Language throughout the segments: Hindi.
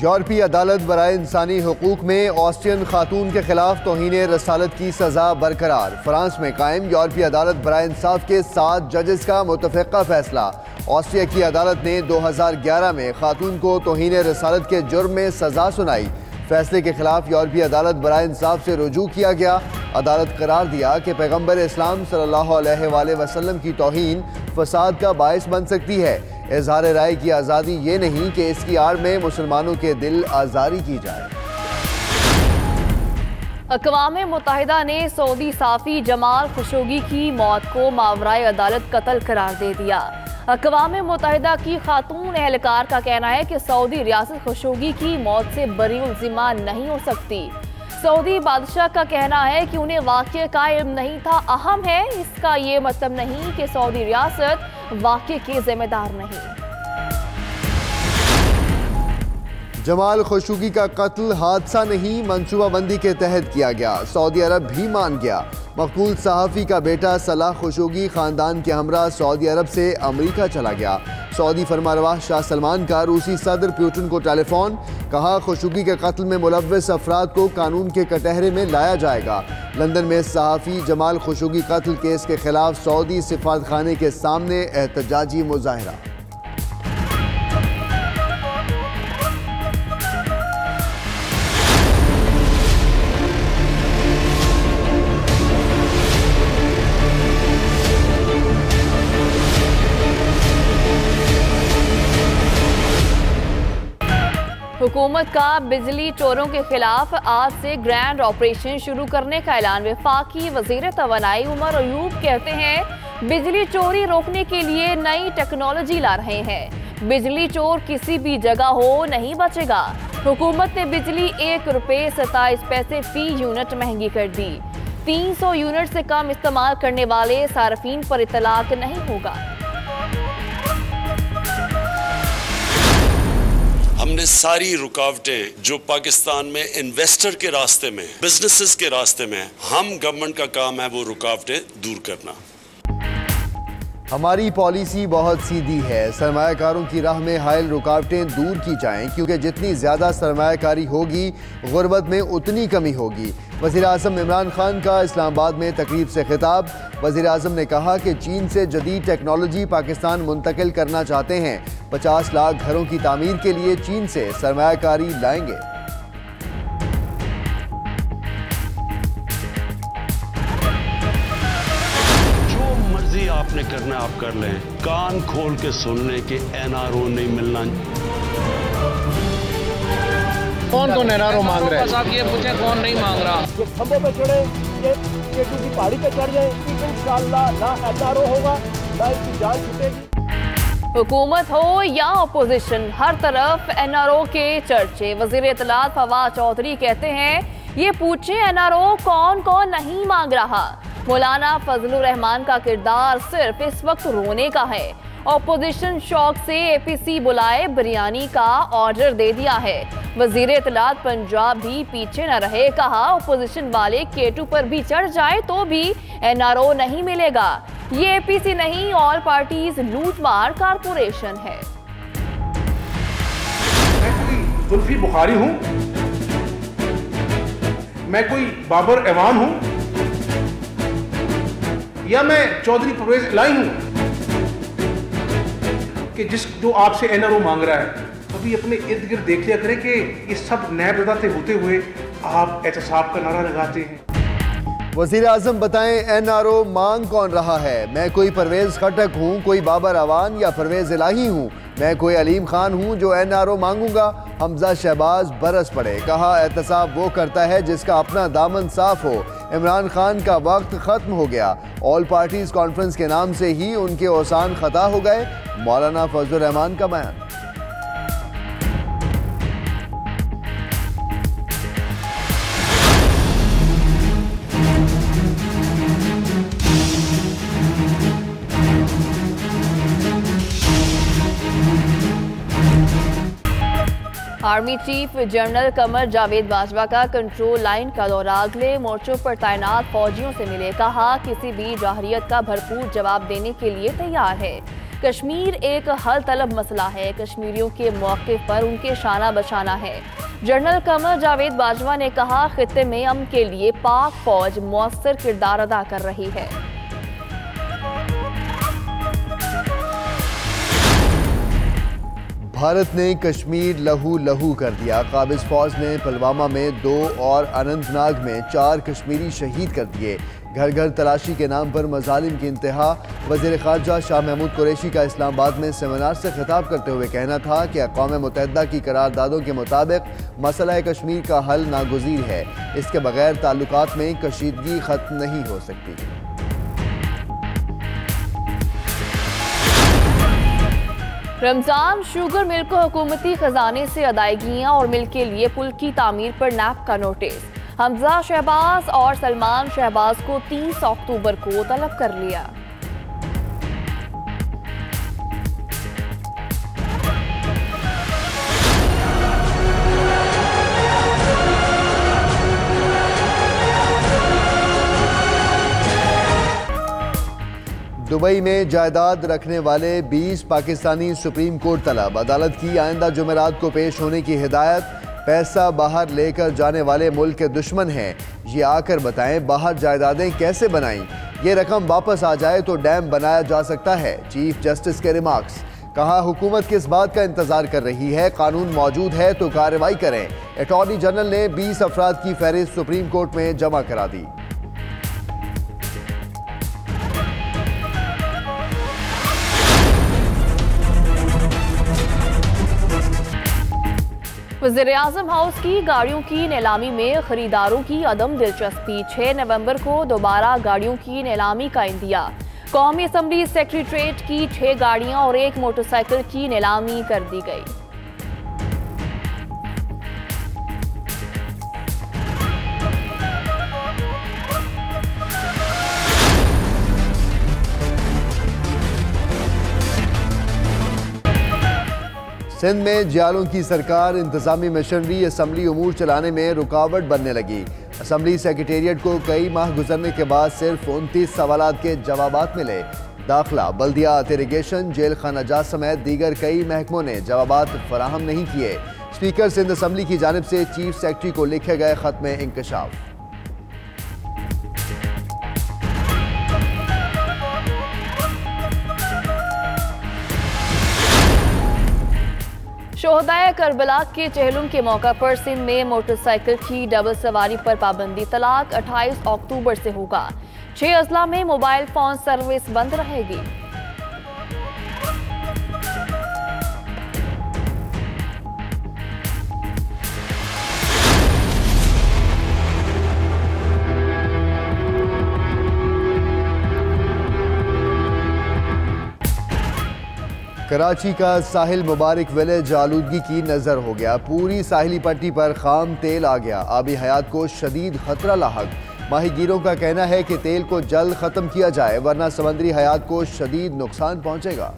यूरोपीय अदालत बराए इंसानी हुकूक में ऑस्ट्रियन खातून के खिलाफ तौहीन रसालत की सजा बरकरार। फ्रांस में कायम यूरोपीय अदालत बराए इंसाफ के 7 जजेस का मुतफ़िक़ा फैसला। ऑस्ट्रिया की अदालत ने 2011 में खातून को तौहीन रसालत के जुर्म में सजा सुनाई। फैसले के खिलाफ यूरोपीय अदालत बराए इंसाफ से रुजू किया गया। अदालत करार दिया कि पैगम्बर इस्लाम सल्लल्लाहु अलैहि वसल्लम की तौहीन फसाद का बायस बन सकती है। इज़हार राय की आज़ादी ये नहीं कि इसकी आड़ में मुसलमानों के दिल आज़ारी की जाए। अक़वाम मुत्तहिदा ने सऊदी साफ़ी जमाल खशोगी की मौत को मावराए अदालत कत्ल करार दे दिया। अक़वाम मुत्तहिदा की खातून एहलकार का कहना है कि सऊदी रियासत खशोगी की मौत से बरीउल ज़िम्मा नहीं हो सकती। सऊदी बादशाह का कहना है कि उन्हें वाक़े का इल्म नहीं था। अहम है, इसका ये मतलब नहीं कि सऊदी रियासत वाक़े के जिम्मेदार नहीं। जमाल खशोगी का कत्ल हादसा नहीं, मनसूबाबंदी के तहत किया गया। सऊदी अरब भी मान गया। मकबूल सहाफ़ी का बेटा सलाह खशोगी ख़ानदान के हमरा सऊदी अरब से अमरीका चला गया। सऊदी फरमारवाह शाह सलमान का रूसी सदर पुतिन को टेलीफोन, कहा खशोगी के कत्ल में मुलव्वस अफराद को कानून के कटहरे में लाया जाएगा। लंदन में सहाफ़ी जमाल खशोगी कत्ल केस के खिलाफ सऊदी सिफारतखाने के सामने एहतजाजी मुजाहरा। हुकूमत का बिजली चोरों के खिलाफ आज से ग्रैंड ऑपरेशन शुरू करने का ऐलान। वफाकी वज़ीर तवानाई उमर अयूब कहते हैं बिजली चोरी रोकने के लिए नई टेक्नोलॉजी ला रहे हैं। बिजली चोर किसी भी जगह हो नहीं बचेगा। हुकूमत ने बिजली 1 रुपये 27 पैसे फी यूनिट महंगी कर दी। 300 यूनिट से कम इस्तेमाल करने वाले सार्फिन पर इतलाक नहीं होगा। हमने सारी रुकावटें जो पाकिस्तान में इन्वेस्टर के रास्ते में, बिजनेसेस के रास्ते में, हम गवर्नमेंट का काम है वो रुकावटें दूर करना। हमारी पॉलिसी बहुत सीधी है, सरमायाकारों की राह में हायल रुकावटें दूर की जाएं, क्योंकि जितनी ज़्यादा सरमायाकारी होगी गुर्बत में उतनी कमी होगी। वज़ीर आज़म इमरान खान का इस्लामाबाद में तकरीब से खिताब। वज़ीर आज़म ने कहा कि चीन से जदीद टेक्नोलॉजी पाकिस्तान मुंतकिल करना चाहते हैं। 50 लाख घरों की तामीर के लिए चीन से सरमायाकारी लाएंगे। आपने करना आप कर लें, कान खोल के सुनने के एनआरओ नहीं मिलना। कौन कौन एनआरओ मांग रहे हैं? साहब ये पूछे कौन नहीं मांग रहा। ये खंभों पे चढ़े, ये केटू की पहाड़ी पे चढ़ जाए, इंशाअल्लाह ना एनआरओ होगा ना इसकी जान छूटेगी। हुकूमत हो या अपोजिशन, हर तरफ एनआरओ के चर्चे। वजीर इत्तलात फवाद चौधरी कहते हैं ये पूछे एनआरओ कौन कौन नहीं मांग रहा। मौलाना फजलुर रहमान का किरदार सिर्फ इस वक्त रोने का है। ऑपोजिशन शौक से एपीसी बुलाए बिरयानी का ऑर्डर दे दिया है। वजीर इत्तलात पंजाब भी पीछे न रहे, कहा ऑपोजिशन वाले केटू पर भी चढ़ जाए तो भी एनआरओ नहीं मिलेगा। ये एपीसी नहीं, ऑल पार्टीज लूटमार कारपोरेशन है। मैं कोई जुल्फी बुखारी हूं? मैं कोई बाबर ऐवान हूं? या मैं चौधरी परवेज इलाही हूं कि जो आपसे एनआरओ मांग रहा है? अभी अपने इर्द गिर्द देख लिया करें कि ये सब नैब रदाते होते हुए आप एहतसाब का नारा लगाते हैं। वज़ीर आज़म बताएं एनआरओ मांग कौन रहा है? मैं कोई परवेज खटक हूँ, कोई बाबर अवान या परवेज इलाही हूँ? मैं कोई अलीम खान हूँ जो एनआरओ मांगूंगा? हमजा शहबाज बरस पड़े, कहा एहतसाब वो करता है जिसका अपना दामन साफ हो। इमरान खान का वक्त ख़त्म हो गया। ऑल पार्टीज कॉन्फ्रेंस के नाम से ही उनके औसान खता हो गए। मौलाना फजलुर रहमान का बयान। Army chief general Qamar Javed Bajwa का कंट्रोल लाइन का दौरा। अगले मोर्चों पर तैनात फौजियों से मिले, कहा किसी भी जाहरियत का भरपूर जवाब देने के लिए तैयार है। कश्मीर एक हल तलब मसला है, कश्मीरियों के मौक़िफ़ पर उनके शाना बशाना है। जनरल कमर जावेद बाजवा ने कहा, खित्ते में अमन के लिए पाक फौज मौसर किरदार अदा कर रही है। भारत ने कश्मीर लहू लहू कर दिया। काबिज फौज ने पुलवामा में 2 और अनंतनाग में 4 कश्मीरी शहीद कर दिए। घर घर तलाशी के नाम पर मजालिम की इंतहा। वज़ीर ख़ारजा शाह महमूद कुरैशी का इस्लामाबाद में सेमिनार से खिताब करते हुए कहना था कि अक़वाम मुत्तहिदा की करारदादों के मुताबिक मसला कश्मीर का हल नागुज़ीर है। इसके बगैर ताल्लुकात में कशीदगी ख़त्म नहीं हो सकती। रमजान शुगर मिल को हुकूमती खजाने से अदायगियां और मिल के लिए पुल की तामीर पर नैब का नोटिस। हमजा शहबाज और सलमान शहबाज को 30 अक्टूबर को तलब कर लिया। दुबई में जायदाद रखने वाले 20 पाकिस्तानी सुप्रीम कोर्ट तलब। अदालत की आइंदा जुमेरात को पेश होने की हिदायत। पैसा बाहर लेकर जाने वाले मुल्क के दुश्मन हैं, ये आकर बताएं बाहर जायदादें कैसे बनाई। ये रकम वापस आ जाए तो डैम बनाया जा सकता है। चीफ जस्टिस के रिमार्क्स। कहा, हुकूमत किस बात का इंतजार कर रही है, कानून मौजूद है तो कार्रवाई करें। अटॉर्नी जनरल ने 20 अफराद की फहरिस्त सुप्रीम कोर्ट में जमा करा दी। वज़ीर-ए-आज़म हाउस की गाड़ियों की नीलामी में खरीदारों की अदम दिलचस्पी। 6 नवंबर को दोबारा गाड़ियों की नीलामी का इंदिया। कौमी असम्बली सेक्रेटेरिएट की 6 गाड़ियां और 1 मोटरसाइकिल की नीलामी कर दी गई। सिंध में जियालों की सरकार इंतजामी मशीनरी असम्बली उमूर चलाने में रुकावट बनने लगी। असम्बली सेक्रेटेरिएट को कई माह गुजरने के बाद सिर्फ 29 सवालात के जवाबात मिले। दाखिला, बल्दियात, इरिगेशन, जेल खाना जात समेत दीगर कई महकमों ने जवाबात फराहम नहीं किए। स्पीकर सिंध असम्बली की जानिब से चीफ सेक्रेटरी को लिखे गए खत में इंकशाफ। शोहदाए करबला के चहलुम के मौका पर सिंध में मोटरसाइकिल की डबल सवारी पर पाबंदी। तलाक 28 अक्टूबर से होगा। 6 अजला में मोबाइल फोन सर्विस बंद रहेगी। कराची का साहिल मुबारक विलेज आलूदगी की नजर हो गया। पूरी साहिली पट्टी पर खाम तेल आ गया। आबी हयात को शदीद खतरा लाहक। माहीगीरों का कहना है कि तेल को जल्द खत्म किया जाए वरना समंदरी हयात को शदीद नुकसान पहुंचेगा।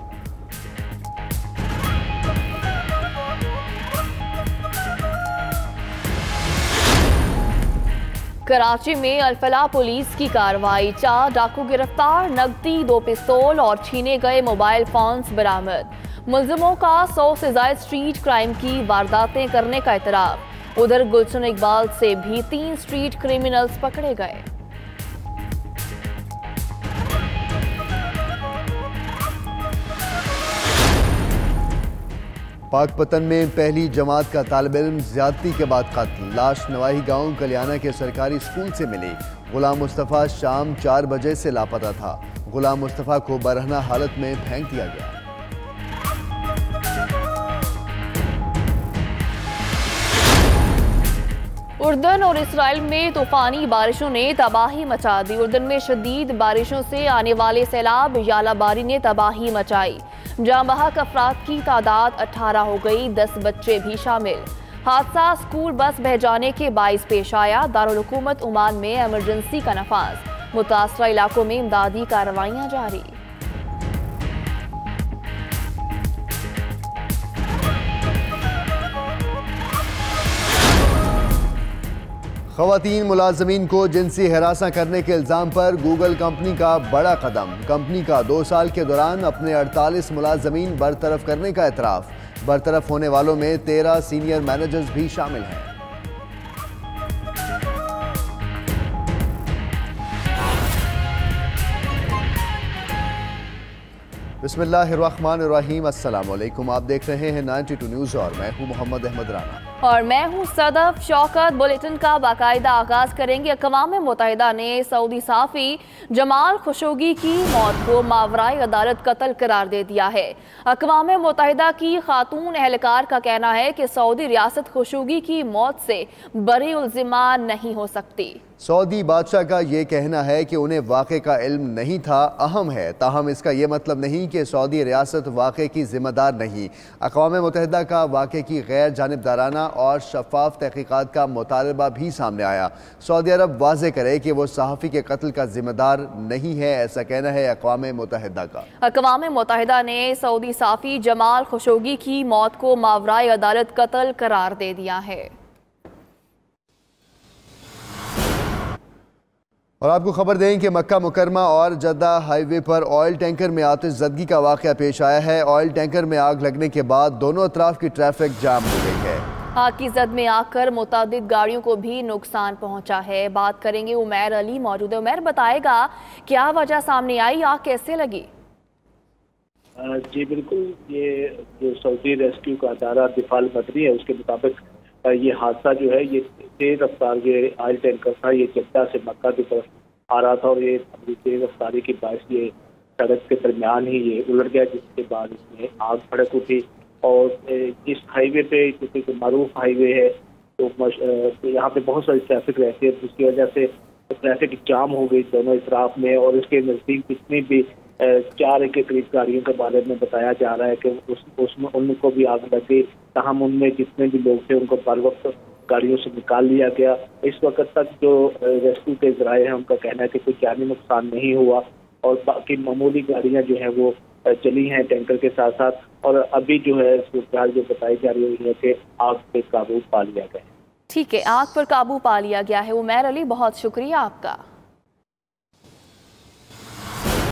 कराची में अलफला पुलिस की कार्रवाई। 4 डाकू गिरफ्तार, नकदी, 2 पिस्तौल और छीने गए मोबाइल फोन्स बरामद। मुलजिमों का 100 से ज्यादा स्ट्रीट क्राइम की वारदातें करने का इतराफ। उधर गुलशन इकबाल से भी 3 स्ट्रीट क्रिमिनल्स पकड़े गए। पाकपतन में पहली जमात का तालिब इल्म ज्यादती के बाद कत्ल। लाश नवाही गांव कलियाना के सरकारी स्कूल से मिली। गुलाम मुस्तफ़ा शाम 4 बजे से लापता था। गुलाम मुस्तफ़ा को बरहना हालत में फेंक दिया गया। उर्दन और इसराइल में तूफानी बारिशों ने तबाही मचा दी। उर्दन में शदीद बारिशों से आने वाले सैलाब यालाबारी ने तबाही मचाई। जाँ बहक अफराद की तादाद 18 हो गई, 10 बच्चे भी शामिल। हादसा स्कूल बस बह जाने के बाइस पेश आया। दारुल हुकूमत ओमान में एमरजेंसी का नफाज। मुतासरा इलाकों में इमदादी कार्रवाइयाँ जारी। ख़वातीन मुलाजमीन को जिनसी हरासा करने के इल्ज़ाम पर गूगल कंपनी का बड़ा कदम। कंपनी का 2 साल के दौरान अपने 48 मुलाजमीन बरतरफ करने का एतराफ़। बरतरफ होने वालों में 13 सीनियर मैनेजर्स भी शामिल हैं। बिस्मिल्लाहिर्रहमानिर्रहीम। अस्सलाम वालेकुम। आप देख रहे हैं 92 न्यूज़ और मैं हूं मोहम्मद अहमद राना और मैं हूं सदफ शौकत। बुलेटिन का बाकायदा आगाज करेंगे। अक़वाम मुत्तहिदा ने सऊदी सहाफ़ी जमाल खशोगी की मौत को मावराई अदालत कत्ल करार दे दिया है। अक़वाम मुत्तहिदा की खातून एहलकार का कहना है कि सऊदी रियासत खशोगी की मौत से बरी उल्ज़िमा नहीं हो सकती। सऊदी बादशाह का ये कहना है कि उन्हें वाक़े का इल्म नहीं था, अहम है। ताहम इसका ये मतलब नहीं कि सऊदी रियासत वाक़े की ज़िम्मेदार नहीं। अक़वाम मुत्तहिदा का वाक़े की गैर जानिबदाराना और शफाफ तहक़ीक़ात का मुतालबा भी सामने आया। सऊदी अरब वाज़े करे कि वो सहाफ़ी के कत्ल का ज़िम्मेदार नहीं है, ऐसा कहना है अक़वाम मुत्तहिदा का। अक़वाम मुत्तहिदा ने सऊदी सहाफ़ी जमाल खशोगी की मौत को मावराई अदालत कत्ल करार दे दिया है। और आपको खबर दें कि मक्का मुकरमा और जद्दा हाईवे पर ऑयल टैंकर में आतिशज़दगी का वाक़या पेश आया है। ऑयल टैंकर में आग लगने के बाद दोनों अतराफ की ट्रैफिक जाम हो गई है। आग की जद में आकर मुतादिद गाड़ियों को भी नुकसान पहुंचा है। बात करेंगे उमैर अली मौजूद है। उमैर, बताएगा क्या वजह सामने आई, आग कैसे लगी? जी बिल्कुल, ये जो सऊदी रेस्क्यू का अदारा दिफाल मदनी है उसके मुताबिक ये हादसा जो है ये तेज रफ्तार ये ऑयल टैंकर था। ये जद्दा से मक्का की तरफ आ रहा था और ये अपनी तेज रफ्तारी की बाइस ये सड़क के दरमियान ही ये उलट गया, जिसके बाद इसमें आग भड़क उठी। और इस हाईवे पे क्योंकि मारूफ हाईवे है तो यहाँ पे बहुत सारी ट्रैफिक रहती है, जिसकी वजह से ट्रैफिक जाम हो गई दोनों इतराफ में। और इसके नज़दीक जितनी भी 4 के करीब गाड़ियों के बारे में बताया जा रहा है कि उसमें उनको भी आग लग गई। तहम उनमें जितने भी लोग थे उनको बर वक्त गाड़ियों से निकाल लिया गया। इस वक्त तक जो रेस्क्यू के ज़राए हैं उनका कहना है कि कोई जानी नुकसान नहीं हुआ और बाकी मामूली गाड़ियां जो है वो चली हैं टैंकर के साथ साथ। और अभी जो है सूरत जो बताई जा रही है कि आग पे काबू पा लिया गया है। ठीक है, आग पर काबू पा लिया गया है। उमैर अली, बहुत शुक्रिया आपका।